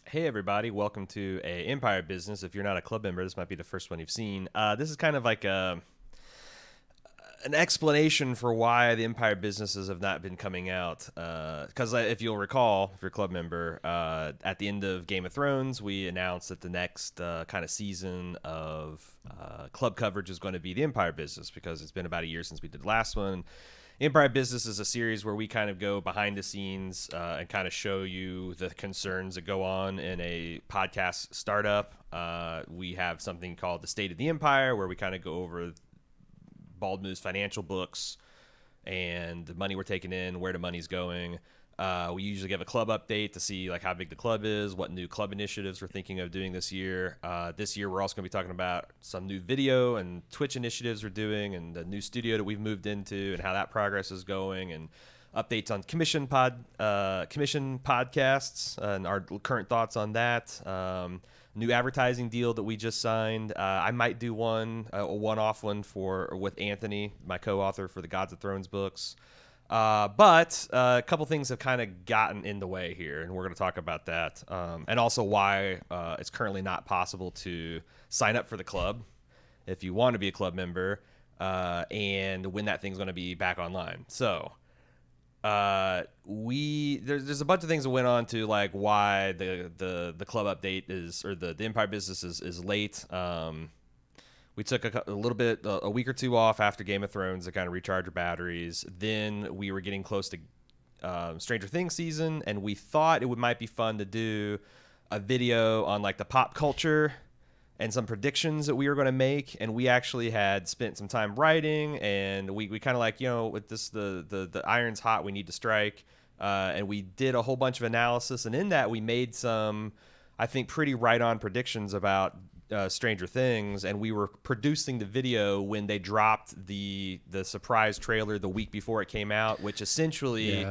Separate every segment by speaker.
Speaker 1: Hey everybody, welcome to a Empire Business. If you're not a club member, this might be the first one you've seen. This is kind of like an explanation for why the Empire businesses have not been coming out. Because if you'll recall, if you're a club member, at the end of Game of Thrones, we announced that the next kind of season of club coverage is going to be the Empire business because it's been about a year since we did the last one. Empire Business is a series where we kind of go behind the scenes and kind of show you the concerns that go on in a podcast startup. We have something called the State of the Empire, where we kind of go over Bald Move's financial books and the money we're taking in, where the money's going. We usually give a club update to see like how big the club is, what new club initiatives we're thinking of doing this year. This year, we're also going to be talking about some new video and Twitch initiatives we're doing, and the new studio that we've moved into, and how that progress is going, and updates on commission podcasts and our current thoughts on that. New advertising deal that we just signed. I might do a one-off one with Anthony, my co-author for the Gods of Thrones books. But a couple things have kind of gotten in the way here, and we're going to talk about that, and also why it's currently not possible to sign up for the club if you want to be a club member, and when that thing's going to be back online. So there's a bunch of things that went on to like why the club update is, or the Empire business is late. We took a week or two off after Game of Thrones to kind of recharge our batteries. Then we were getting close to Stranger Things season, and we thought it might be fun to do a video on like the pop culture and some predictions that we were going to make. And we actually had spent some time writing, and we kind of like, with this, the iron's hot, we need to strike. And we did a whole bunch of analysis. And in that, we made some, I think, pretty right on predictions about Stranger Things, and we were producing the video when they dropped the surprise trailer the week before it came out, which essentially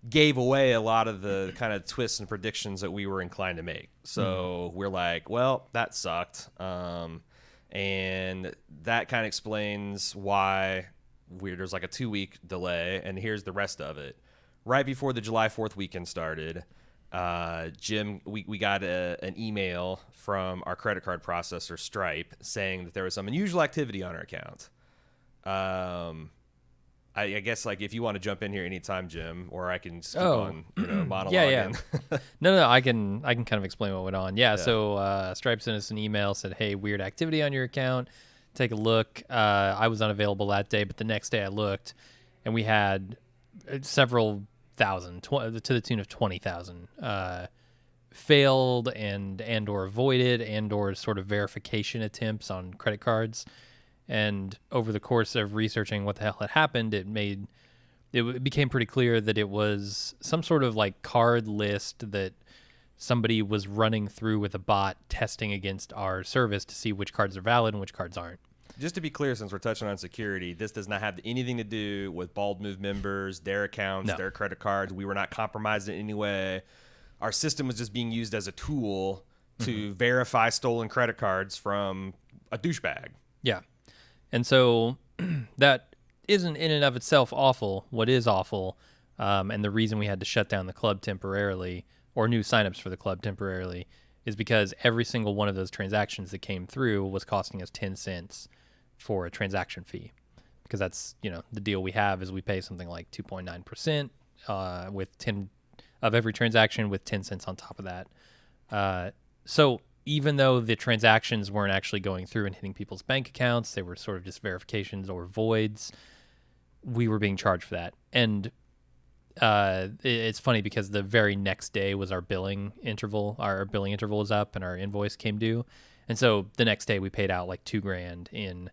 Speaker 1: gave away a lot of the kind of twists and predictions that we were inclined to make. So we're like, well, that sucked, and that kind of explains why there's like a 2-week delay. And here's the rest of it. Right before the July 4th weekend started, Jim, we got an email from our credit card processor, Stripe, saying that there was some unusual activity on our account. I guess like if you want to jump in here anytime, Jim, or I can keep on monologuing.
Speaker 2: Yeah. No, I can kind of explain what went on. Yeah. So Stripe sent us an email, said, "Hey, weird activity on your account. Take a look." I was unavailable that day, but the next day I looked, and we had several thousand to the tune of 20,000 failed and or avoided and or sort of verification attempts on credit cards. And over the course of researching what the hell had happened, it became pretty clear that it was some sort of like card list that somebody was running through with a bot, testing against our service to see which cards are valid and which cards aren't.
Speaker 1: Just to be clear, since we're touching on security, this does not have anything to do with Bald Move members, their accounts, their credit cards. We were not compromised in any way. Our system was just being used as a tool to verify stolen credit cards from a douchebag.
Speaker 2: Yeah. And so that isn't in and of itself awful. What is awful, and the reason we had to shut down the club temporarily, or new signups for the club temporarily, is because every single one of those transactions that came through was costing us 10 cents for a transaction fee, because that's, the deal we have is we pay something like 2.9% with 10 of every transaction, with 10 cents on top of that. So even though the transactions weren't actually going through and hitting people's bank accounts, they were sort of just verifications or voids, we were being charged for that. And it's funny because the very next day was our billing interval. Our billing interval was up and our invoice came due. And so the next day we paid out like $2,000 in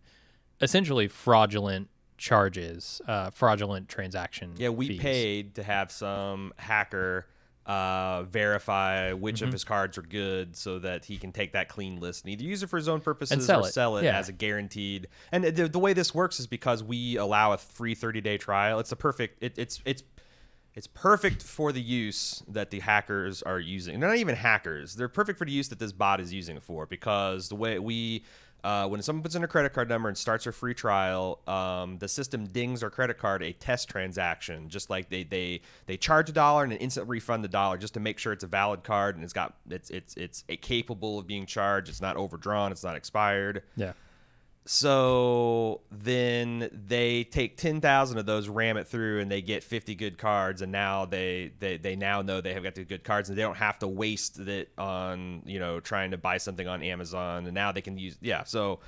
Speaker 2: essentially fraudulent charges, fraudulent transaction
Speaker 1: fees. Paid to have some hacker verify which of his cards are good, so that he can take that clean list and either use it for his own purposes or sell it as a guaranteed. And the way this works is because we allow a free 30-day trial. It's it's perfect for the use that the hackers are using. They're not even hackers. They're perfect for the use that this bot is using it for, because the way we When someone puts in a credit card number and starts their free trial, the system dings their credit card a test transaction, just like they charge $1 and then instant refund $1 just to make sure it's a valid card and it's capable of being charged. It's not overdrawn. It's not expired.
Speaker 2: Yeah.
Speaker 1: So then they take 10,000 of those, ram it through, and they get 50 good cards. And now they now know they have got the good cards, and they don't have to waste it on trying to buy something on Amazon. And now they can use So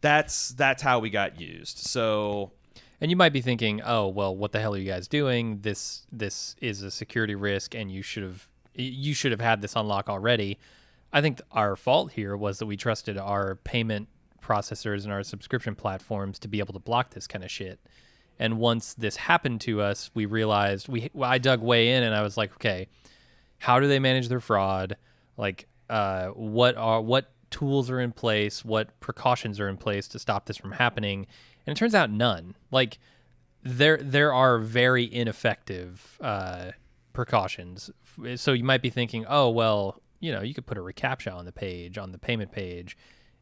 Speaker 1: that's how we got used. So.
Speaker 2: And you might be thinking, oh well, what the hell are you guys doing? This is a security risk, and you should have had this unlock already. I think our fault here was that we trusted our payment processors and our subscription platforms to be able to block this kind of shit. And once this happened to us, we realized I dug way in and I was like, okay, how do they manage their fraud? Like, what tools are in place? What precautions are in place to stop this from happening? And it turns out none. Like, there are very ineffective precautions. So you might be thinking, oh well, you could put a reCAPTCHA on the payment page,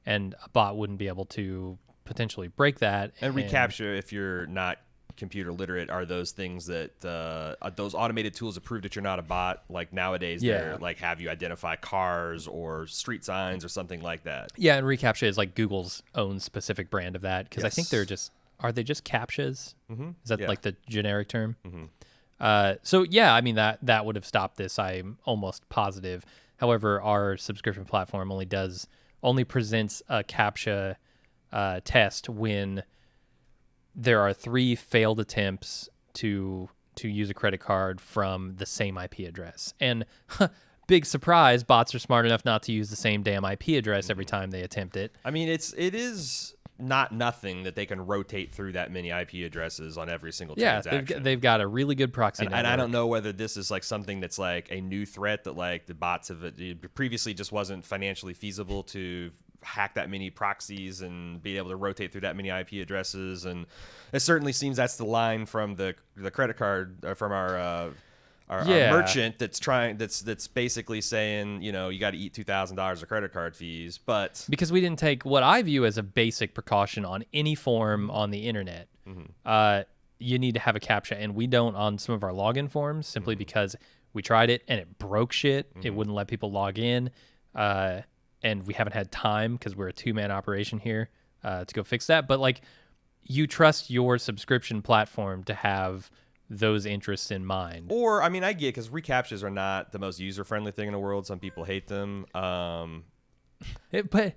Speaker 2: and a bot wouldn't be able to potentially break that.
Speaker 1: And reCAPTCHA, if you're not computer literate, are those things that those automated tools that prove that you're not a bot. Like nowadays, they're like have you identify cars or street signs or something like that.
Speaker 2: Yeah, and reCAPTCHA is like Google's own specific brand of that, because I think are they just CAPTCHAs? Mm-hmm. Is that like the generic term? Mm-hmm. So yeah, I mean that would have stopped this. I'm almost positive. However, our subscription platform only presents a CAPTCHA test when there are 3 failed attempts to use a credit card from the same IP address. And big surprise, bots are smart enough not to use the same damn IP address every time they attempt it.
Speaker 1: I mean, it is not nothing that they can rotate through that many IP addresses on every single transaction.
Speaker 2: Yeah, they've got a really good proxy network.
Speaker 1: And I don't know whether this is like something that's like a new threat that like the bots have previously just wasn't financially feasible to hack that many proxies and be able to rotate through that many IP addresses. And it certainly seems that's the line from the credit card from our merchant that's basically saying, you got to eat $2,000 of credit card fees. But
Speaker 2: because we didn't take what I view as a basic precaution on any form on the internet, you need to have a CAPTCHA, and we don't on some of our login forms simply because we tried it and it broke shit. It wouldn't let people log in, and we haven't had time because we're a 2-man operation here to go fix that. But like, you trust your subscription platform to have those interests in mind.
Speaker 1: Or, I mean, I get, because reCAPTCHAs are not the most user-friendly thing in the world. Some people hate them.
Speaker 2: But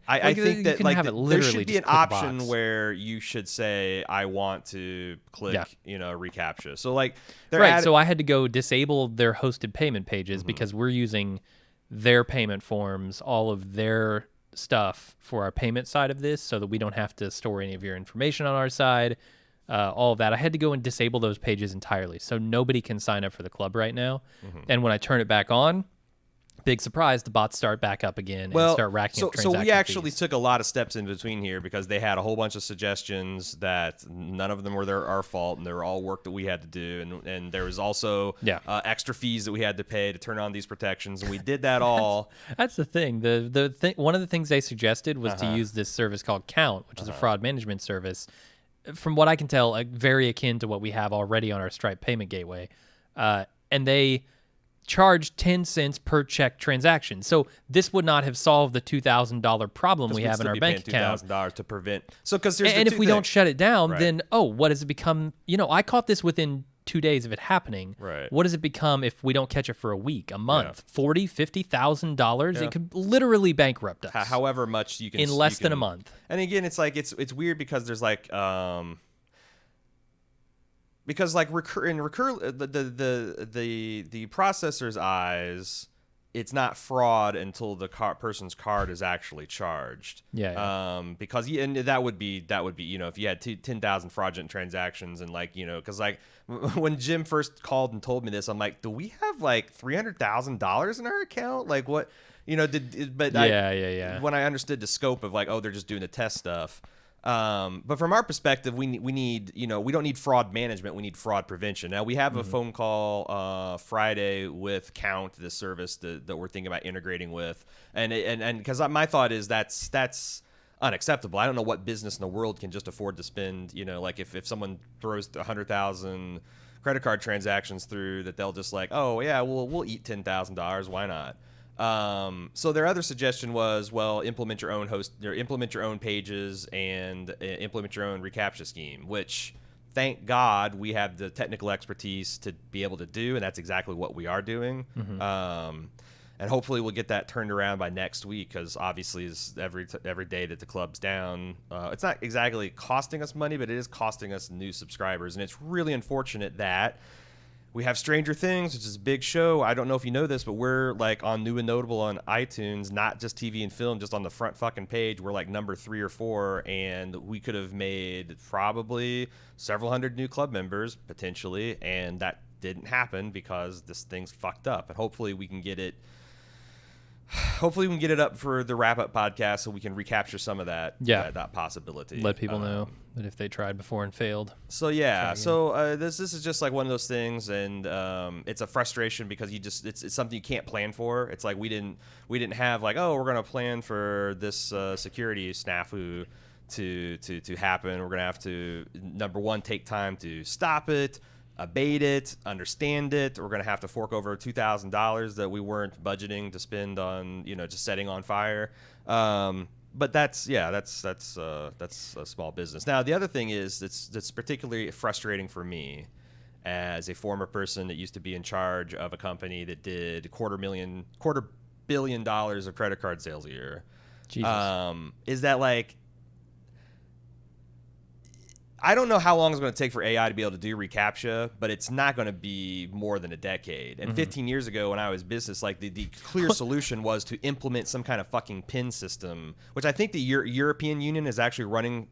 Speaker 1: I think that like there should be an option
Speaker 2: box
Speaker 1: where you should say, I want to click, reCAPTCHA. So like,
Speaker 2: so I had to go disable their hosted payment pages because we're using their payment forms, all of their stuff for our payment side of this, so that we don't have to store any of your information on our side. All of that. I had to go and disable those pages entirely, so nobody can sign up for the club right now. And when I turn it back on, big surprise, the bots start back up again and start racking up transaction
Speaker 1: So we actually
Speaker 2: fees.
Speaker 1: took a lot of steps in between here, because they had a whole bunch of suggestions that none of them were our fault, and they were all work that we had to do. And there was also extra fees that we had to pay to turn on these protections, and we did that all.
Speaker 2: That's the thing. One of the things they suggested was to use this service called Count, which is a fraud management service. From what I can tell, very akin to what we have already on our Stripe payment gateway. And they charge 10 cents per check transaction. So this would not have solved the $2,000 problem we have in our bank account.
Speaker 1: $2,000 to prevent. So because
Speaker 2: if we don't shut it down, then what does it become? I caught this within 2 days of it happening.
Speaker 1: Right.
Speaker 2: What does it become if we don't catch it for a week, a month, $40,000-$50,000?
Speaker 1: Yeah.
Speaker 2: It could literally bankrupt us.
Speaker 1: However much you can
Speaker 2: in less than a month.
Speaker 1: And again, it's like it's weird because there's like because like the processor's eyes, it's not fraud until the person's card is actually charged.
Speaker 2: Yeah.
Speaker 1: Because and that would be if you had 10,000 fraudulent transactions, and like because like when Jim first called and told me this, I'm like, do we have like $300,000 in our account? Like what when I understood the scope of like, oh, they're just doing the test stuff. But from our perspective, we need, we don't need fraud management. We need fraud prevention. Now we have a phone call Friday with Count, this service that we're thinking about integrating with, and because my thought is that's unacceptable. I don't know what business in the world can just afford to spend, like if someone throws 100,000 credit card transactions through, that they'll just like, oh yeah, we'll eat $10,000. Why not? So their other suggestion was, well, implement your own pages, and implement your own reCAPTCHA scheme, which thank God we have the technical expertise to be able to do, and that's exactly what we are doing. And hopefully we'll get that turned around by next week, because obviously is every day that the club's down, it's not exactly costing us money, but it is costing us new subscribers. And it's really unfortunate that we have Stranger Things, which is a big show. I don't know if you know this, but we're like on New and Notable on iTunes, not just TV and film, just on the front fucking page. We're like number 3 or 4, and we could have made probably several hundred new club members potentially, and that didn't happen because this thing's fucked up. And hopefully we can get it up for the wrap up podcast, so we can recapture some of that possibility.
Speaker 2: Let people know that if they tried before and failed.
Speaker 1: So this is just like one of those things, and it's a frustration because it's something you can't plan for. It's like we didn't have like, oh, we're gonna plan for this security snafu to happen. We're gonna have to, number one, take time to stop it, abate it, understand it. We're going to have to fork over $2,000 that we weren't budgeting to spend on, just setting on fire. But that's a small business. Now, the other thing is that's particularly frustrating for me as a former person that used to be in charge of a company that did $250 million of credit card sales a year.
Speaker 2: Jesus.
Speaker 1: Is that like, I don't know how long it's going to take for AI to be able to do reCAPTCHA, but it's not going to be more than a decade. And 15 years ago when I was business, like the clear solution was to implement some kind of fucking PIN system, which I think the European Union is actually running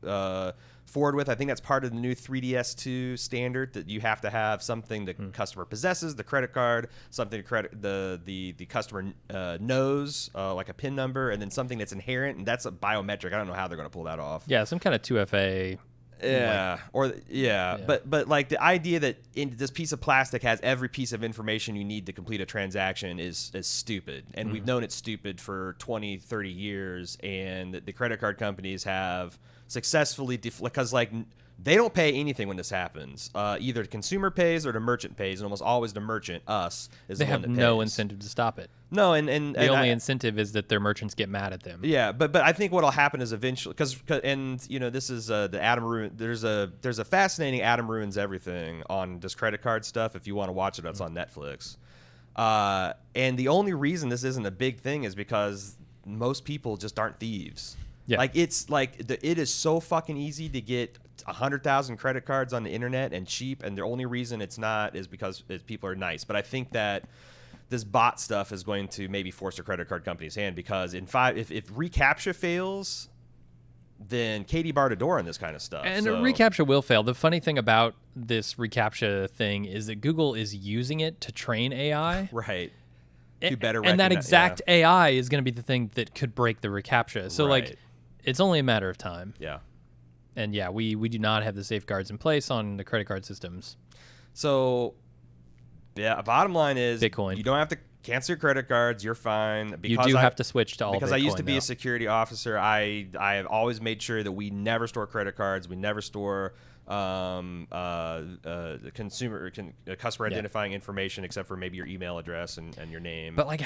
Speaker 1: forward with. I think that's part of the new 3DS2 standard, that you have to have something the customer possesses, the credit card, something the customer knows, like a PIN number, and then something that's inherent, and that's a biometric. I don't know how they're going to pull that off.
Speaker 2: Yeah, some kind of 2FA.
Speaker 1: But like the idea that this piece of plastic has every piece of information you need to complete a transaction is stupid. And we've known it's stupid for 20, 30 years. And the credit card companies have successfully, because like they don't pay anything when this happens. Either the consumer pays or the merchant pays, and almost always the merchant, us, is the one that pays.
Speaker 2: They have no incentive to stop it.
Speaker 1: No, and
Speaker 2: the only incentive is that their merchants get mad at them.
Speaker 1: Yeah, but I think what'll happen is eventually, because this is the Adam Ruin. There's a fascinating Adam Ruins Everything on this credit card stuff. If you want to watch it, that's on Netflix. And the only reason this isn't a big thing is because most people just aren't thieves.
Speaker 2: Yeah.
Speaker 1: Like it is so fucking easy to get 100,000 credit cards on the internet and cheap, and the only reason it's not is because people are nice. But I think that this bot stuff is going to maybe force the credit card company's hand, because if reCAPTCHA fails, then Katie barred a door on this kind of stuff.
Speaker 2: And reCAPTCHA will fail. The funny thing about this reCAPTCHA thing is that Google is using it to train AI.
Speaker 1: Right. To better
Speaker 2: and that exact AI is going to be the thing that could break the reCAPTCHA. So like, it's only a matter of time.
Speaker 1: Yeah.
Speaker 2: And yeah, we do not have the safeguards in place on the credit card systems.
Speaker 1: So, yeah, bottom line is
Speaker 2: Bitcoin.
Speaker 1: You don't have to cancel your credit cards. You're fine.
Speaker 2: Because you do have to switch to all
Speaker 1: because
Speaker 2: Bitcoin,
Speaker 1: I used to be
Speaker 2: now.
Speaker 1: a security officer. I have always made sure that we never store credit cards. We never store customer identifying information, except for maybe your email address and your name.
Speaker 2: But like,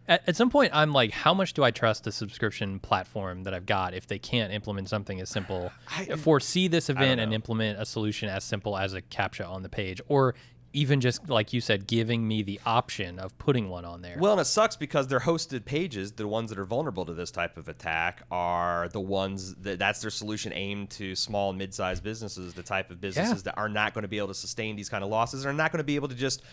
Speaker 2: at some point, I'm like, how much do I trust the subscription platform that I've got if they can't implement something as simple, foresee this event and implement a solution as simple as a CAPTCHA on the page, or even just, like you said, giving me the option of putting one on there.
Speaker 1: Well, and it sucks because their hosted pages, the ones that are vulnerable to this type of attack, are the ones that's their solution aimed to small and mid-sized businesses, the type of businesses that are not going to be able to sustain these kind of losses, and are not going to be able to just,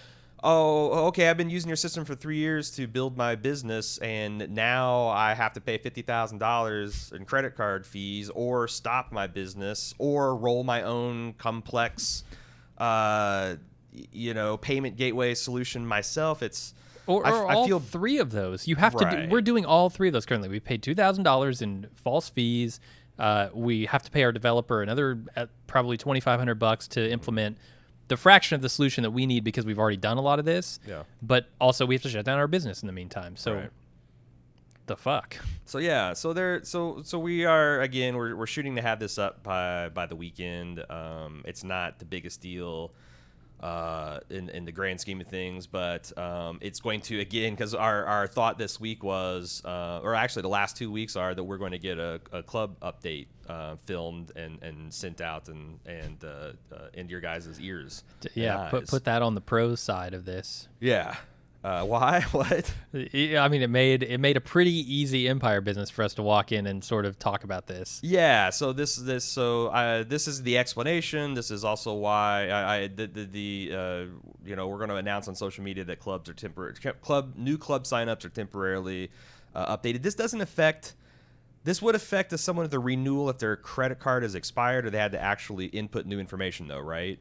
Speaker 1: oh, okay, I've been using your system for 3 years to build my business, and now I have to pay $50,000 in credit card fees, or stop my business, or roll my own complex payment gateway solution myself. It's
Speaker 2: I feel three of those. You have to do, we're doing all three of those currently. We paid $2,000 in false fees. We have to pay our developer another probably $2,500 to implement the fraction of the solution that we need, because we've already done a lot of this.
Speaker 1: Yeah.
Speaker 2: But also we have to shut down our business in the meantime. So The fuck?
Speaker 1: So yeah, so we are again. We're shooting to have this up by the weekend. It's not the biggest deal in the grand scheme of things, but it's going to again because our thought this week was, or actually the last 2 weeks are that we're going to get a club update filmed and sent out and into your guys' ears.
Speaker 2: Yeah,
Speaker 1: and eyes.
Speaker 2: put that on the pros side of this.
Speaker 1: Yeah. Why? What?
Speaker 2: Yeah, I mean, it made a pretty easy Empire business for us to walk in and sort of talk about this.
Speaker 1: Yeah, so this is the explanation. This is also why we're going to announce on social media that clubs are new club signups are temporarily updated. This would affect someone at the renewal if their credit card is expired or they had to actually input new information though, right?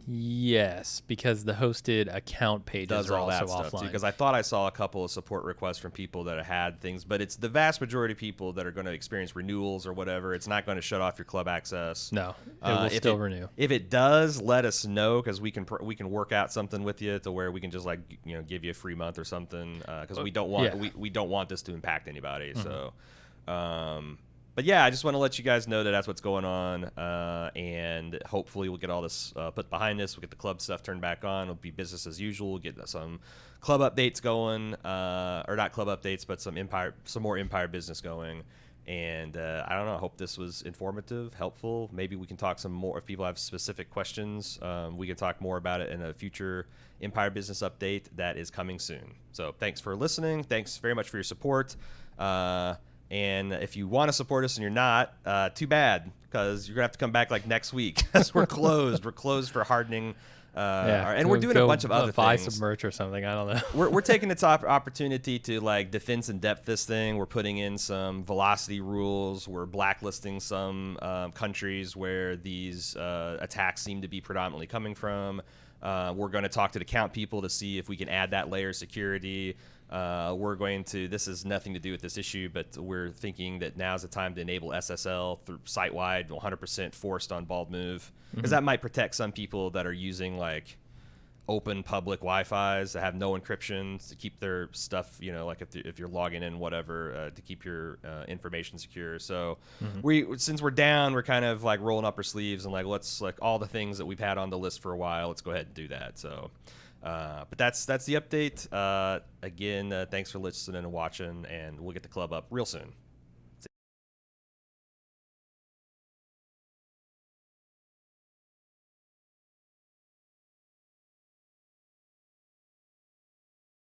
Speaker 2: Yes, because the hosted account pages
Speaker 1: Does
Speaker 2: are
Speaker 1: all
Speaker 2: also
Speaker 1: that stuff too,
Speaker 2: offline.
Speaker 1: because I thought I saw a couple of support requests from people that had things, but it's the vast majority of people that are going to experience renewals or whatever. It's not going to shut off your club access.
Speaker 2: No, it will still renew.
Speaker 1: If it does, let us know because we can work out something with you to where we can just give you a free month or something because we don't want we don't want this to impact anybody. Mm-hmm. So. But yeah, I just want to let you guys know that that's what's going on, and hopefully we'll get all this put behind us. We'll get the club stuff turned back on. It'll be business as usual. We'll get some club updates going, or not club updates, but some more Empire business going. And I don't know. I hope this was informative, helpful. Maybe we can talk some more if people have specific questions. We can talk more about it in a future Empire business update that is coming soon. So thanks for listening. Thanks very much for your support. And if you want to support us and you're not, too bad, because you're going to have to come back like next week because we're closed. We're closed for hardening. And we're doing a bunch of other
Speaker 2: buy
Speaker 1: things.
Speaker 2: Buy some merch or something. I don't know.
Speaker 1: We're taking the top opportunity to like defense and depth this thing. We're putting in some velocity rules. We're blacklisting some countries where these attacks seem to be predominantly coming from. We're going to talk to the count people to see if we can add that layer of security. This has nothing to do with this issue, but we're thinking that now's the time to enable SSL through site-wide 100% forced on bald move, because that might protect some people that are using like open public Wi-Fi's that have no encryption to keep their stuff, like if you're logging in, whatever, to keep your information secure. So since we're down, we're kind of like rolling up our sleeves and let's all the things that we've had on the list for a while, let's go ahead and do that. So. But that's the update. Again, thanks for listening and watching, and we'll get the club up real soon.